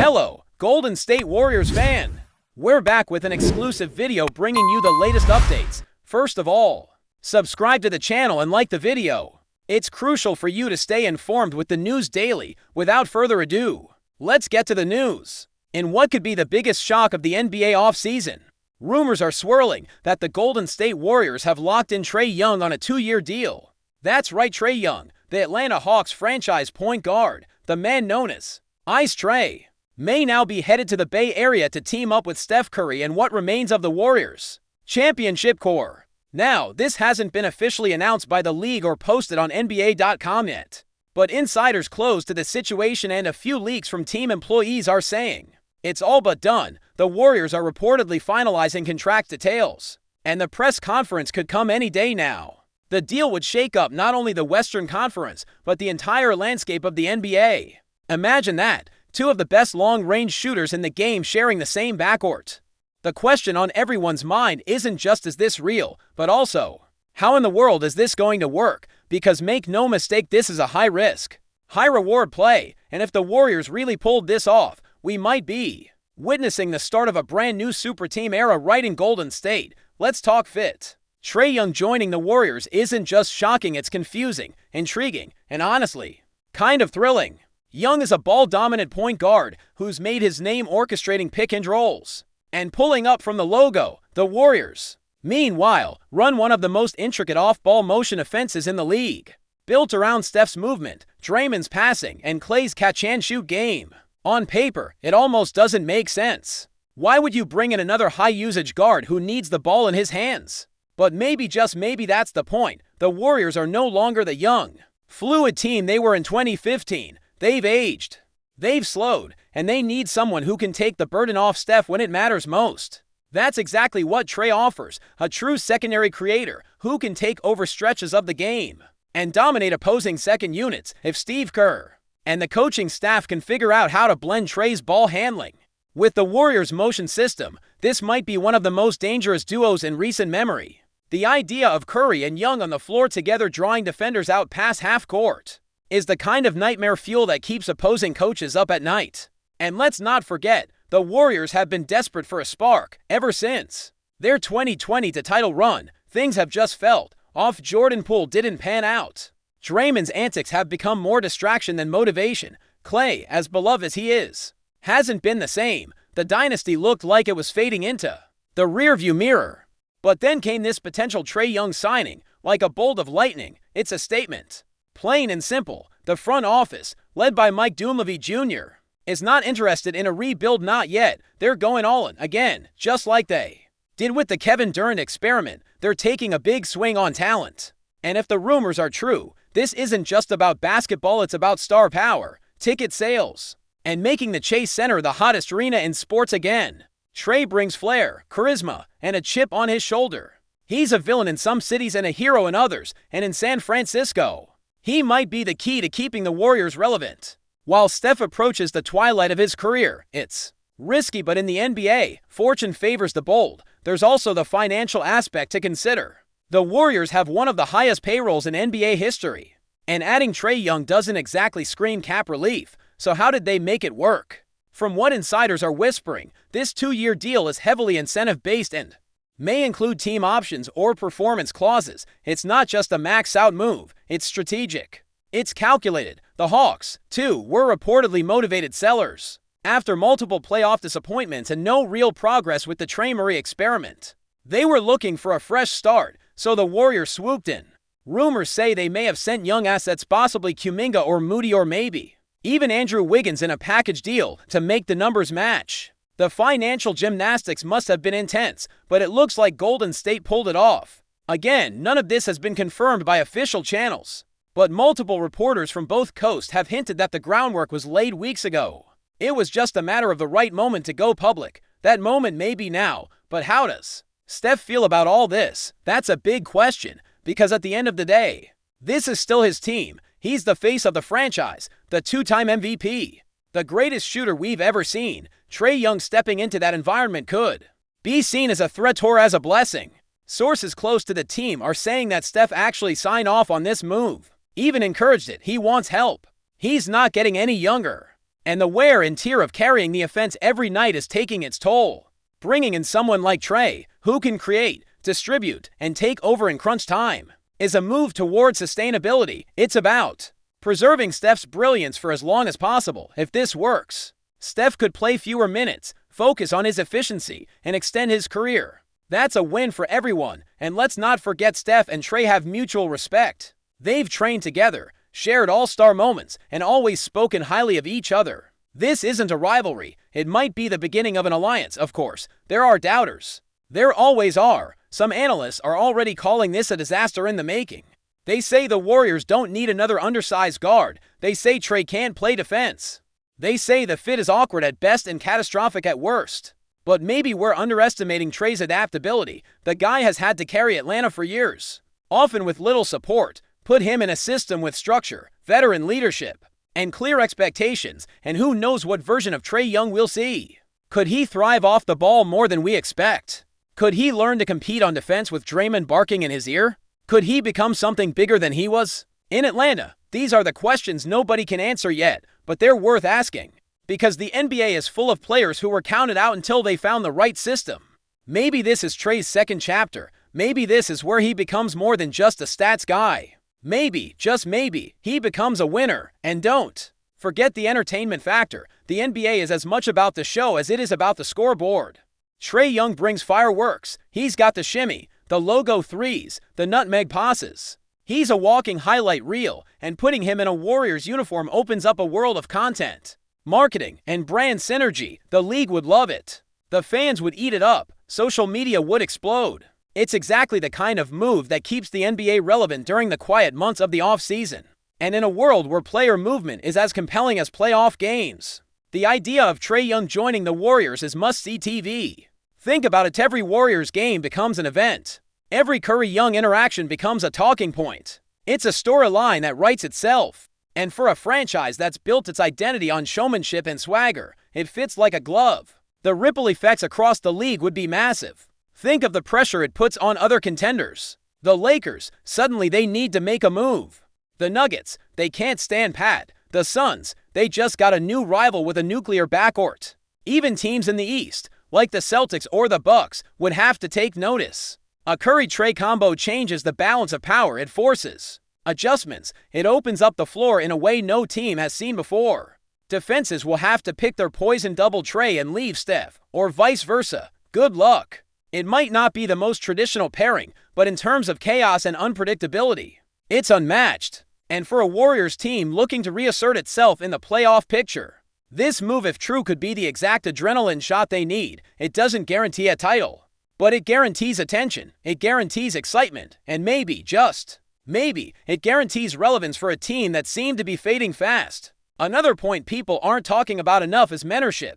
Hello, Golden State Warriors fan! We're back with an exclusive video bringing you the latest updates. First of all, subscribe to the channel and like the video. It's crucial for you to stay informed with the news daily. Without further ado, let's get to the news. In what could be the biggest shock of the NBA offseason, rumors are swirling that the Golden State Warriors have locked in Trae Young on a 2-year deal. That's right, Trae Young, the Atlanta Hawks franchise point guard, the man known as Ice Trae, may now be headed to the Bay Area to team up with Steph Curry and what remains of the Warriors' championship core. Now, this hasn't been officially announced by the league or posted on NBA.com yet, but insiders close to the situation and a few leaks from team employees are saying it's all but done. The Warriors are reportedly finalizing contract details, and the press conference could come any day now. The deal would shake up not only the Western Conference, but the entire landscape of the NBA. Imagine that. Two of the best long-range shooters in the game sharing the same backcourt. The question on everyone's mind isn't just is this real, but also, how in the world is this going to work? Because make no mistake, this is a high-risk, high-reward play, and if the Warriors really pulled this off, we might be witnessing the start of a brand new super team era right in Golden State. Let's talk fit. Trae Young joining the Warriors isn't just shocking, it's confusing, intriguing, and honestly, kind of thrilling. Young is a ball-dominant point guard who's made his name orchestrating pick-and-rolls and pulling up from the logo. The Warriors, meanwhile, run one of the most intricate off-ball motion offenses in the league, built around Steph's movement, Draymond's passing, and Klay's catch-and-shoot game. On paper, it almost doesn't make sense. Why would you bring in another high-usage guard who needs the ball in his hands? But maybe, just maybe, that's the point. The Warriors are no longer the young, fluid team they were in 2015. They've aged, they've slowed, and they need someone who can take the burden off Steph when it matters most. That's exactly what Trae offers, a true secondary creator who can take over stretches of the game and dominate opposing second units. If Steve Kerr and the coaching staff can figure out how to blend Trae's ball handling with the Warriors' motion system, this might be one of the most dangerous duos in recent memory. The idea of Curry and Young on the floor together drawing defenders out past half court is the kind of nightmare fuel that keeps opposing coaches up at night. And let's not forget, the Warriors have been desperate for a spark ever since their 2020 title run. Things have just felt off. Jordan Poole didn't pan out. Draymond's antics have become more distraction than motivation. Klay, as beloved as he is, hasn't been the same. The dynasty looked like it was fading into the rearview mirror. But then came this potential Trae Young signing, like a bolt of lightning. It's a statement. Plain and simple, the front office, led by Mike Dunleavy Jr., is not interested in a rebuild, not yet. They're going all in, again, just like they did with the Kevin Durant experiment. They're taking a big swing on talent. And if the rumors are true, this isn't just about basketball, it's about star power, ticket sales, and making the Chase Center the hottest arena in sports again. Trae brings flair, charisma, and a chip on his shoulder. He's a villain in some cities and a hero in others, and in San Francisco, he might be the key to keeping the Warriors relevant. While Steph approaches the twilight of his career, it's risky, but in the NBA, fortune favors the bold. There's also the financial aspect to consider. The Warriors have one of the highest payrolls in NBA history, and adding Trae Young doesn't exactly scream cap relief. So how did they make it work? From what insiders are whispering, this 2-year deal is heavily incentive-based and may include team options or performance clauses. It's not just a max-out move, it's strategic. It's calculated. The Hawks, too, were reportedly motivated sellers after multiple playoff disappointments and no real progress with the Trae Murray experiment. They were looking for a fresh start, so the Warriors swooped in. Rumors say they may have sent young assets, possibly Kuminga or Moody, or maybe even Andrew Wiggins, in a package deal to make the numbers match. The financial gymnastics must have been intense, but it looks like Golden State pulled it off. Again, none of this has been confirmed by official channels, but multiple reporters from both coasts have hinted that the groundwork was laid weeks ago. It was just a matter of the right moment to go public. That moment may be now, but how does Steph feel about all this? That's a big question, because at the end of the day, this is still his team. He's the face of the franchise, the 2-time MVP, the greatest shooter we've ever seen. Trae Young stepping into that environment could be seen as a threat or as a blessing. Sources close to the team are saying that Steph actually signed off on this move, even encouraged it. He wants help. He's not getting any younger. And the wear and tear of carrying the offense every night is taking its toll. Bringing in someone like TRAE, who can create, distribute, and take over in crunch time, is a move toward sustainability. It's about preserving Steph's brilliance for as long as possible. If this works, Steph could play fewer minutes, focus on his efficiency, and extend his career. That's a win for everyone, and let's not forget Steph and Trey have mutual respect. They've trained together, shared all-star moments, and always spoken highly of each other. This isn't a rivalry. It might be the beginning of an alliance, of course. There are doubters. There always are. Some analysts are already calling this a disaster in the making. They say the Warriors don't need another undersized guard. They say Trey can't play defense. They say the fit is awkward at best and catastrophic at worst. But maybe we're underestimating Trey's adaptability. The guy has had to carry Atlanta for years, often with little support. Put him in a system with structure, veteran leadership, and clear expectations, and who knows what version of Trae Young we'll see. Could he thrive off the ball more than we expect? Could he learn to compete on defense with Draymond barking in his ear? Could he become something bigger than he was? In Atlanta, these are the questions nobody can answer yet, but they're worth asking. Because the NBA is full of players who were counted out until they found the right system. Maybe this is Trey's second chapter. Maybe this is where he becomes more than just a stats guy. Maybe, just maybe, he becomes a winner. And don't forget the entertainment factor. The NBA is as much about the show as it is about the scoreboard. Trae Young brings fireworks. He's got the shimmy, the logo threes, the nutmeg passes. He's a walking highlight reel, and putting him in a Warriors uniform opens up a world of content, marketing, and brand synergy. The league would love it. The fans would eat it up. Social media would explode. It's exactly the kind of move that keeps the NBA relevant during the quiet months of the offseason. And in a world where player movement is as compelling as playoff games, the idea of Trae Young joining the Warriors is must-see TV. Think about it, every Warriors game becomes an event. Every Curry-Young interaction becomes a talking point. It's a storyline that writes itself. And for a franchise that's built its identity on showmanship and swagger, it fits like a glove. The ripple effects across the league would be massive. Think of the pressure it puts on other contenders. The Lakers, suddenly they need to make a move. The Nuggets, they can't stand pat. The Suns, they just got a new rival with a nuclear backcourt. Even teams in the East, like the Celtics or the Bucks, would have to take notice. A Curry-Trae combo changes the balance of power. It forces adjustments. It opens up the floor in a way no team has seen before. Defenses will have to pick their poison, double Trae and leave Steph, or vice versa. Good luck. It might not be the most traditional pairing, but in terms of chaos and unpredictability, it's unmatched. And for a Warriors team looking to reassert itself in the playoff picture, this move, if true, could be the exact adrenaline shot they need. It doesn't guarantee a title, but it guarantees attention. It guarantees excitement, and maybe, just maybe, it guarantees relevance for a team that seemed to be fading fast. Another point people aren't talking about enough is mentorship.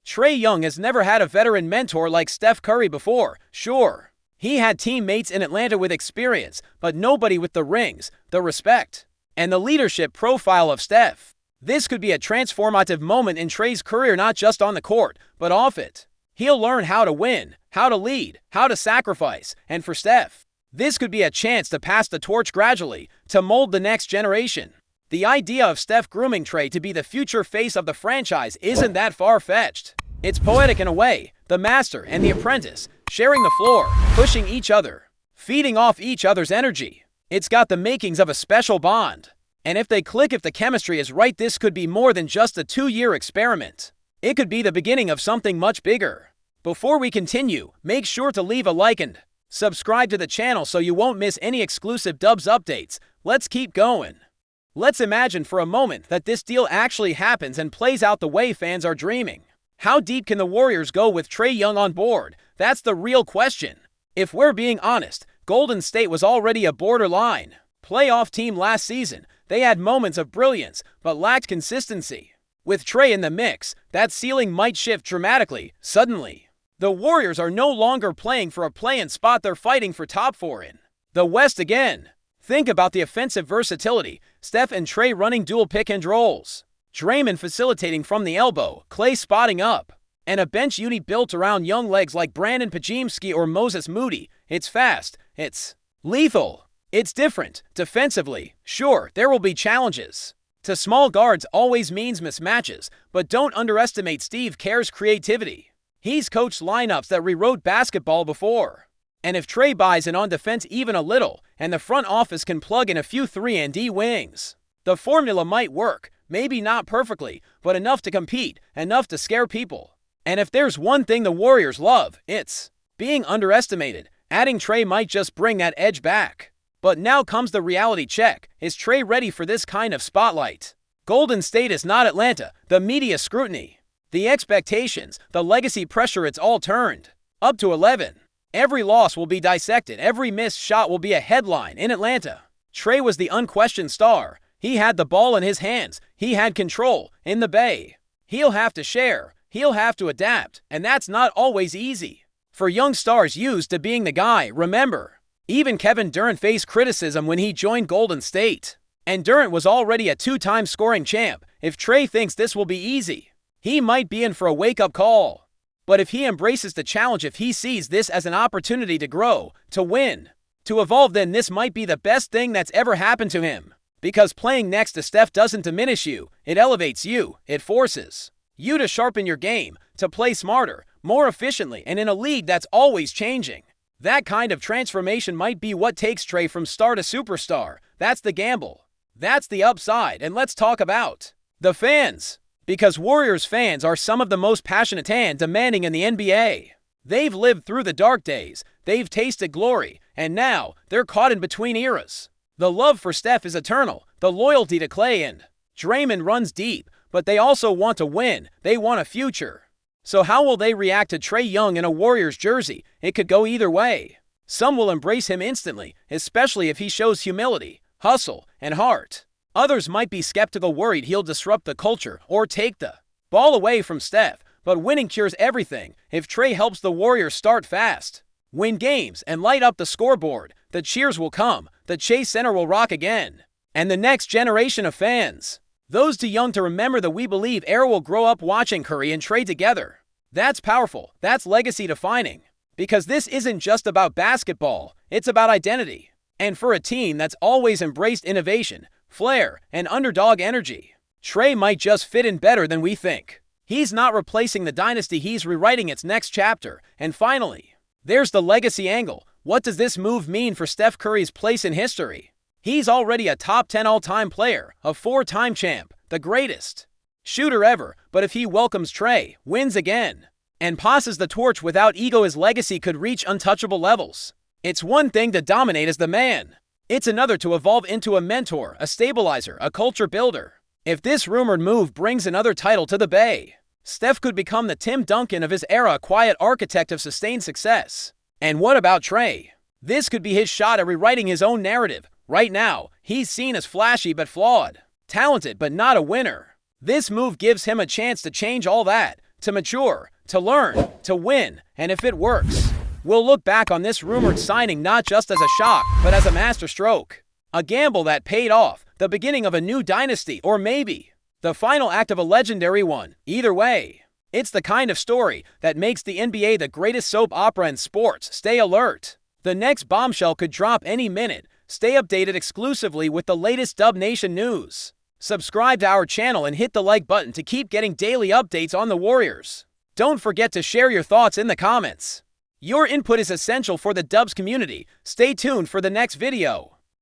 Trae Young has never had a veteran mentor like Steph Curry before. Sure, he had teammates in Atlanta with experience, but nobody with the rings, the respect, and the leadership profile of Steph. This could be a transformative moment in Trae's career, not just on the court, but off it. He'll learn how to win, how to lead, how to sacrifice, and for Steph, this could be a chance to pass the torch gradually, to mold the next generation. The idea of Steph grooming Trae to be the future face of the franchise isn't that far-fetched. It's poetic in a way, the master and the apprentice, sharing the floor, pushing each other, feeding off each other's energy. It's got the makings of a special bond. And if they click, if the chemistry is right, this could be more than just a 2-year experiment. It could be the beginning of something much bigger. Before we continue, make sure to leave a like and subscribe to the channel so you won't miss any exclusive Dubs updates. Let's keep going. Let's imagine for a moment that this deal actually happens and plays out the way fans are dreaming. How deep can the Warriors go with Trae Young on board? That's the real question. If we're being honest, Golden State was already a borderline playoff team last season. They had moments of brilliance, but lacked consistency. With Trae in the mix, that ceiling might shift dramatically. Suddenly, the Warriors are no longer playing for a play-in spot, they're fighting for top 4 in the West again. Think about the offensive versatility. Steph and Trae running dual pick and rolls, Draymond facilitating from the elbow, Klay spotting up, and a bench unit built around young legs like Brandon Pajimski or Moses Moody. It's fast, it's lethal, it's different. Defensively, sure, there will be challenges, To small guards always means mismatches, but don't underestimate Steve Kerr's creativity. He's coached lineups that rewrote basketball before. And if TRAE buys in on defense even a little, and the front office can plug in a few 3-and-D wings, the formula might work, maybe not perfectly, but enough to compete, enough to scare people. And if there's one thing the Warriors love, it's being underestimated. Adding TRAE might just bring that edge back. But now comes the reality check. Is TRAE ready for this kind of spotlight? Golden State is not Atlanta. The media scrutiny, the expectations, the legacy pressure, it's all turned up to 11. Every loss will be dissected. Every missed shot will be a headline in Atlanta. TRAE was the unquestioned star. He had the ball in his hands. He had control in the Bay. He'll have to share. He'll have to adapt. And that's not always easy for young stars used to being the guy. Remember, even Kevin Durant faced criticism when he joined Golden State. And Durant was already a 2-time scoring champ. If TRAE thinks this will be easy, he might be in for a wake-up call. But if he embraces the challenge, if he sees this as an opportunity to grow, to win, to evolve, then this might be the best thing that's ever happened to him. Because playing next to Steph doesn't diminish you, it elevates you. It forces you to sharpen your game, to play smarter, more efficiently, and in a league that's always changing. That kind of transformation might be what takes TRAE from star to superstar. That's the gamble. That's the upside. And let's talk about the fans. Because Warriors fans are some of the most passionate and demanding in the NBA. They've lived through the dark days. They've tasted glory. And now they're caught in between eras. The love for Steph is eternal. The loyalty to Klay and Draymond runs deep. But they also want to win. They want a future. So how will they react to TRAE Young in a Warriors jersey? It could go either way. Some will embrace him instantly, especially if he shows humility, hustle, and heart. Others might be skeptical, worried he'll disrupt the culture or take the ball away from Steph. But winning cures everything. If TRAE helps the Warriors start fast, win games, and light up the scoreboard, the cheers will come. The Chase Center will rock again. And the next generation of fans, those too young to remember the "We Believe" era, will grow up watching Curry and TRAE together. That's powerful. That's legacy defining. Because this isn't just about basketball. It's about identity. And for a team that's always embraced innovation, flair, and underdog energy, TRAE might just fit in better than we think. He's not replacing the dynasty. He's rewriting its next chapter. And finally, there's the legacy angle. What does this move mean for Steph Curry's place in history? He's already a top 10 all-time player, a 4-time champ, the greatest shooter ever. But if he welcomes TRAE, wins again, and passes the torch without ego, his legacy could reach untouchable levels. It's one thing to dominate as the man. It's another to evolve into a mentor, a stabilizer, a culture builder. If this rumored move brings another title to the Bay, Steph could become the Tim Duncan of his era, a quiet architect of sustained success. And what about TRAE? This could be his shot at rewriting his own narrative. Right now, he's seen as flashy but flawed, talented but not a winner. This move gives him a chance to change all that, to mature, to learn, to win. And if it works, we'll look back on this rumored signing not just as a shock, but as a masterstroke. A gamble that paid off, the beginning of a new dynasty, or maybe the final act of a legendary one. Either way, it's the kind of story that makes the NBA the greatest soap opera in sports. Stay alert. The next bombshell could drop any minute. Stay updated exclusively with the latest Dub Nation news. Subscribe to our channel and hit the like button to keep getting daily updates on the Warriors. Don't forget to share your thoughts in the comments. Your input is essential for the Dubs community. Stay tuned for the next video.